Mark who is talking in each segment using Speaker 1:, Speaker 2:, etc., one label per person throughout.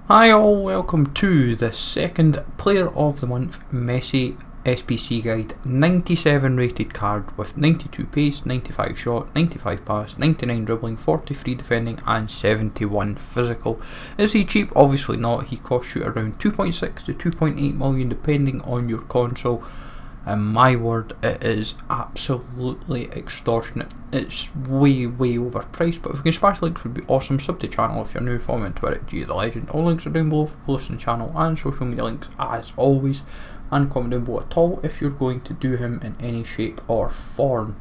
Speaker 1: Hi all, welcome to the second Player of the Month Messi SBC guide. 97 rated card with 92 pace, 95 shot, 95 pass, 99 dribbling, 43 defending and 71 physical. Is he cheap? Obviously not. He costs you around 2.6 to 2.8 million depending on your console. And my word, it is absolutely extortionate. It's way overpriced, but if you can smash links would be awesome. Sub to channel if you're new, follow me on Twitter at GTheLegend. All links are down below for posting channel and social media links as always. And comment down below at all if you're going to do him in any shape or form.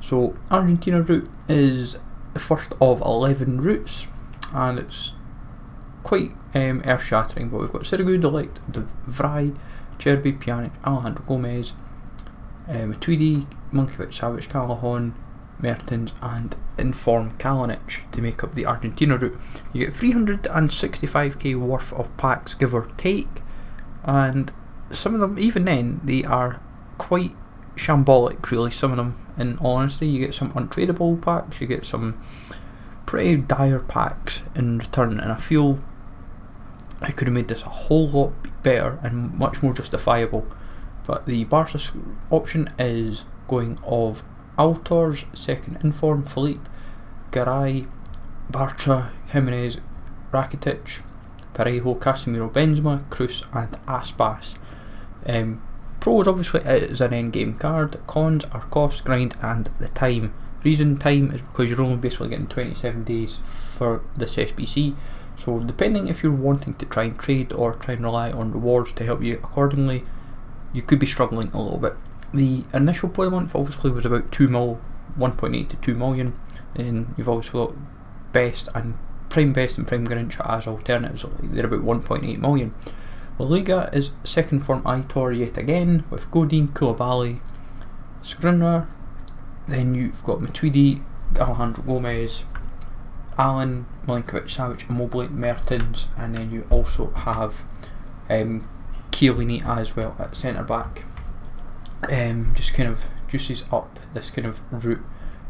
Speaker 1: So Argentina route is the first of 11 routes, and it's quite earth shattering, but we've got Sirigu, Delict, De Vrij, Cherby, Pjanic, Alejandro Gomez, Matuidi, Munkovic, Savic, Callahan, Mertens and Inform Kalinic to make up the Argentina route. You get 365k worth of packs, give or take, and some of them, even then, they are quite shambolic really, some of them in all honesty. You get some untradeable packs, you get some pretty dire packs in return, and I feel I could have made this a whole lot better and much more justifiable. But the Barca option is going of Altors, second Inform, Philippe, Garay, Bartra, Jimenez, Rakitic, Parejo, Casemiro, Benzema, Cruz and Aspas. Pros, obviously it is an endgame card. Cons are cost, grind and the time. Reason time is because you're only basically getting 27 days for this SBC. So depending if you're wanting to try and trade or try and rely on rewards to help you accordingly, you could be struggling a little bit. The initial play month obviously was about 1.8 to 2 million, and you've obviously got Best and Prime Grinch as alternatives, they're about 1.8 million. La Liga is second form Aitor yet again with Godin, Koulibaly, Skriniar. Then you've got Matuidi, Alejandro Gomez, Allen, Milinkovic, Savic, Immobile, Mertens, and then you also have Chiellini as well at centre back. Just kind of juices up this kind of route.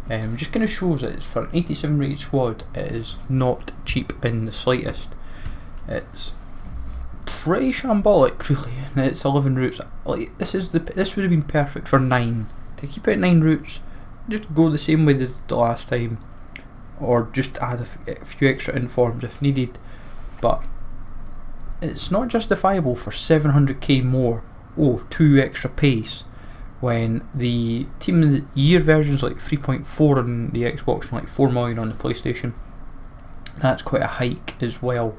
Speaker 1: Just kind of shows that it's for an 87 rated squad, it is not cheap in the slightest. It's pretty shambolic really, and it's 11 routes. Like this would have been perfect for 9. To keep it at 9 routes, just go the same way they did the last time, or just add a few extra informs if needed. But it's not justifiable for 700k more, 2 extra pace, when the Team of the Year version's like 3.4 on the Xbox and like 4 million on the PlayStation. That's quite a hike as well.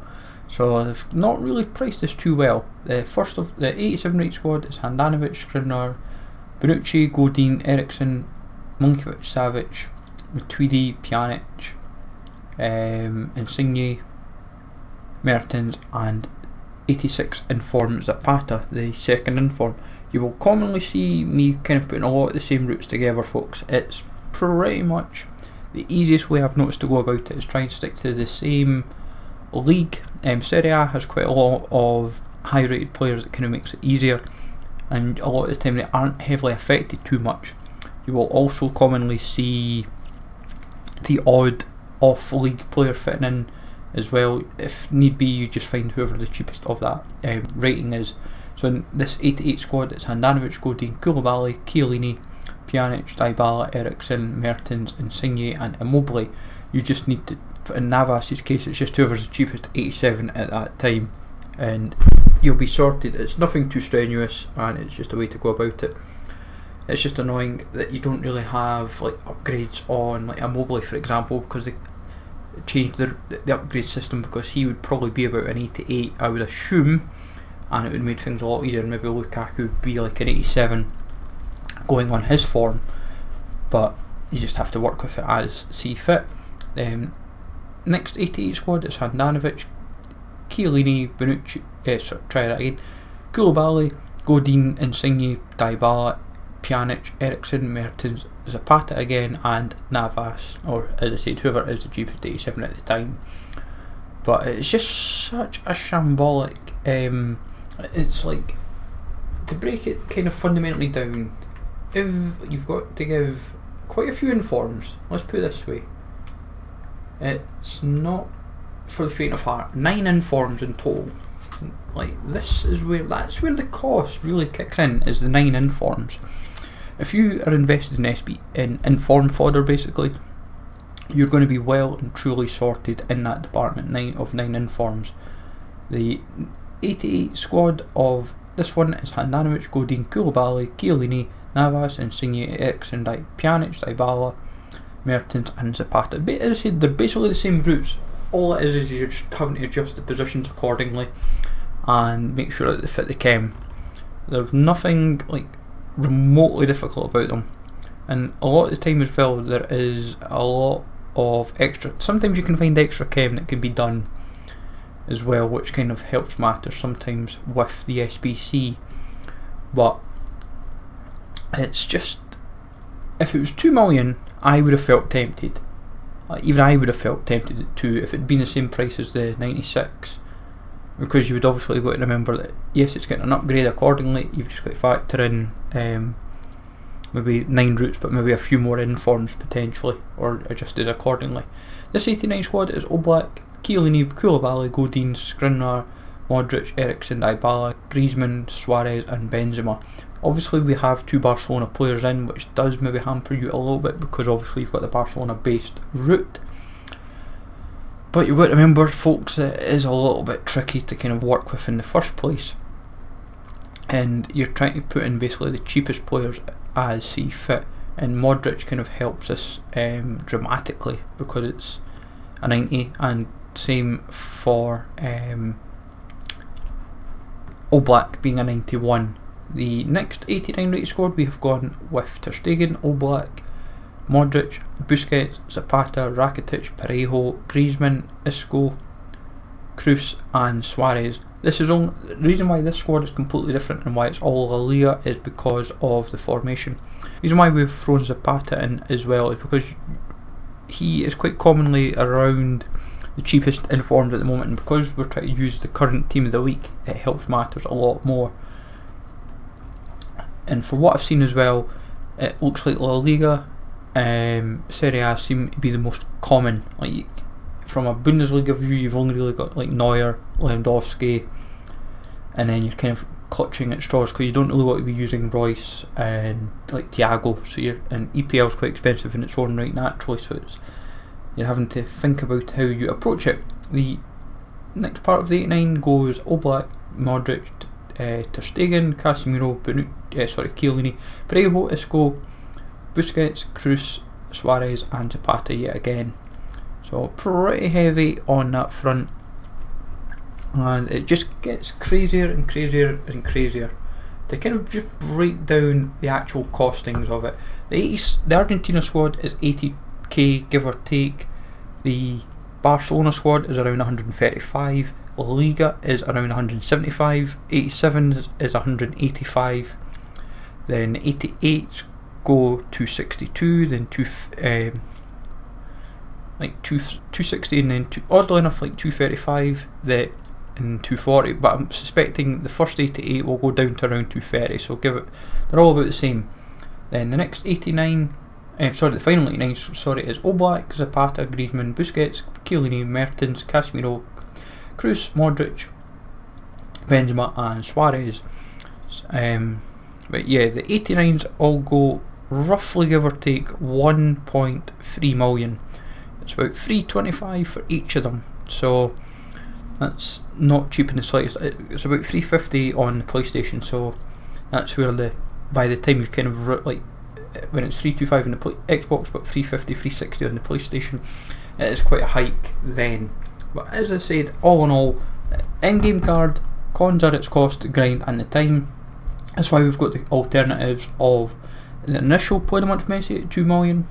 Speaker 1: So they've not really priced this too well. The first of the 87 rate squad is Handanovic, Skriniar, Bonucci, Godin, Eriksson, Munkovic, Savic, Matuidi, Pjanic, Insigne, Mertens and 86 Inform Zapata, the second Inform. You will commonly see me kind of putting a lot of the same routes together, folks. It's pretty much the easiest way I've noticed to go about it is try and stick to the same league. Serie A has quite a lot of high rated players that kind of makes it easier, and a lot of the time they aren't heavily affected too much. You will also commonly see the odd off league player fitting in as well. If need be, you just find whoever the cheapest of that rating is. So in this 88 squad, it's Handanovic, Godin, Koulibaly, Chiellini, Pjanic, Dybala, Eriksson, Mertens, Insigne and Immobile. You just need to, in Navas's case, it's just whoever's the cheapest 87 at that time, and you'll be sorted. It's nothing too strenuous, and it's just a way to go about it. It's just annoying that you don't really have like upgrades on like Immobile, for example, because they changed the upgrade system, because he would probably be about an 88, I would assume, and it would make things a lot easier. Maybe Lukaku would be like an 87 going on his form, but you just have to work with it as see fit. Next 88 squad is Handanovic, Chiellini, Bonucci, Koulibaly, Godin, Insigne, Dybala, Pjanic, Eriksson, Mertens, Zapata again, and Navas, or as I said, whoever is the cheapest 87 at the time. But it's just such a shambolic. It's like, to break it kind of fundamentally down, if you've got to give quite a few informs, let's put it this way, it's not for the faint of heart. 9 informs in total. Like, that's where the cost really kicks in, is the 9 informs. If you are invested in inform fodder, basically, you're going to be well and truly sorted in that department. 9 informs. The 88 squad of this one is Handanovic, Godin, Koulibaly, Chiellini, Navas, Insigne, Eriksson, Pjanic, Dybala, Mertens and Zapata. As I said, they're basically the same routes. All it is you're just having to adjust the positions accordingly and make sure that they fit the chem. There's nothing like remotely difficult about them, and a lot of the time as well there is a lot of extra, sometimes you can find extra chem that can be done as well, which kind of helps matters sometimes with the SBC. But it's just, if it was 2 million, I would have felt tempted. Even I would have felt tempted to, if it had been the same price as the 96, because you would obviously got to remember that yes, it's getting an upgrade accordingly. You've just got to factor in maybe 9 routes, but maybe a few more informs potentially, or adjusted accordingly. This 89 squad is Oblak, Chiellini, Koulibaly, Godin, Skriniar, Modric, Eriksson, Dybala, Griezmann, Suarez and Benzema. Obviously we have 2 Barcelona players in, which does maybe hamper you a little bit, because obviously you've got the Barcelona based route. But you've got to remember, folks, it is a little bit tricky to kind of work with in the first place, and you're trying to put in basically the cheapest players as see fit, and Modric kind of helps us dramatically because it's a 90, and same for Oblak being a 91. The next 89 rated squad, we have gone with Ter Stegen, Oblak, Modric, Busquets, Zapata, Rakitic, Parejo, Griezmann, Isco, Kroos and Suarez. This is the reason why this squad is completely different and why it's all La Liga is because of the formation. The reason why we've thrown Zapata in as well is because he is quite commonly around the cheapest informed at the moment, and because we're trying to use the current team of the week, it helps matters a lot more. And for what I've seen as well, it looks like La Liga, Serie A seem to be the most common. Like, from a Bundesliga view, you've only really got like Neuer, Lewandowski, and then you're kind of clutching at straws because you don't really want to be using Royce and like Thiago. So and EPL is quite expensive in its own right naturally, so you're having to think about how you approach it. The next part of the 89 goes Oblak, Modric, Ter Stegen, Casemiro, Chiellini, Parejo, Isco, Busquets, Kroos, Suarez and Zapata yet again. So pretty heavy on that front, and it just gets crazier and crazier and crazier. To kind of just break down the actual costings of it, the Argentina squad is 80k give or take. The Barcelona squad is around 135. La Liga is around 175. 87 is 185. Then 88 go 262. Then 260, and then oddly enough like 235. And 240. But I'm suspecting the first 88 will go down to around 230. So they're all about the same. Then the next 89. The final 89 is Oblak, Zapata, Griezmann, Busquets, Chiellini, Mertens, Casemiro, Kroos, Modric, Benzema and Suarez. But yeah, the 89s all go roughly give or take 1.3 million. It's about 325 for each of them, so that's not cheap in the slightest. It's about 350 on the PlayStation, so that's where by the time you've kind of like, when it's 325 on the Xbox but 350, 360 on the PlayStation, it is quite a hike then. But as I said, all in all, in-game card, cons are its cost, the grind and the time. That's why we've got the alternatives of the initial Player of the Month Messi at 2 million,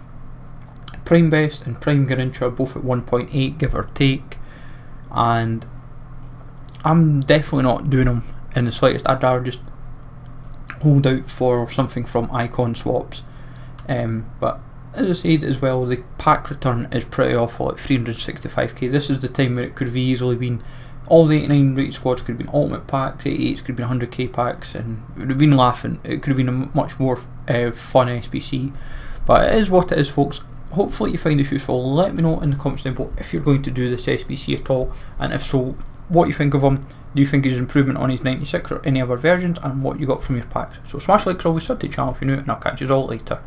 Speaker 1: Prime Best and Prime Garrincha both at 1.8 give or take, and I'm definitely not doing them in the slightest. I'd rather just hold out for something from icon swaps. But as I said as well, the pack return is pretty awful at 365k. This is the time where it could have easily been all the 89 rated squads could have been ultimate packs, 88s could have been 100k packs, and it would have been laughing. It could have been a much more fun SBC, but it is what it is, folks. hopefully you find this useful. Let me know in the comments down below if you're going to do this SBC at all, and if so, what you think of him. Do you think he's an improvement on his 96 or any other versions, and what you got from your packs? So smash like, always, sub to the channel if you're new, and I'll catch you all later.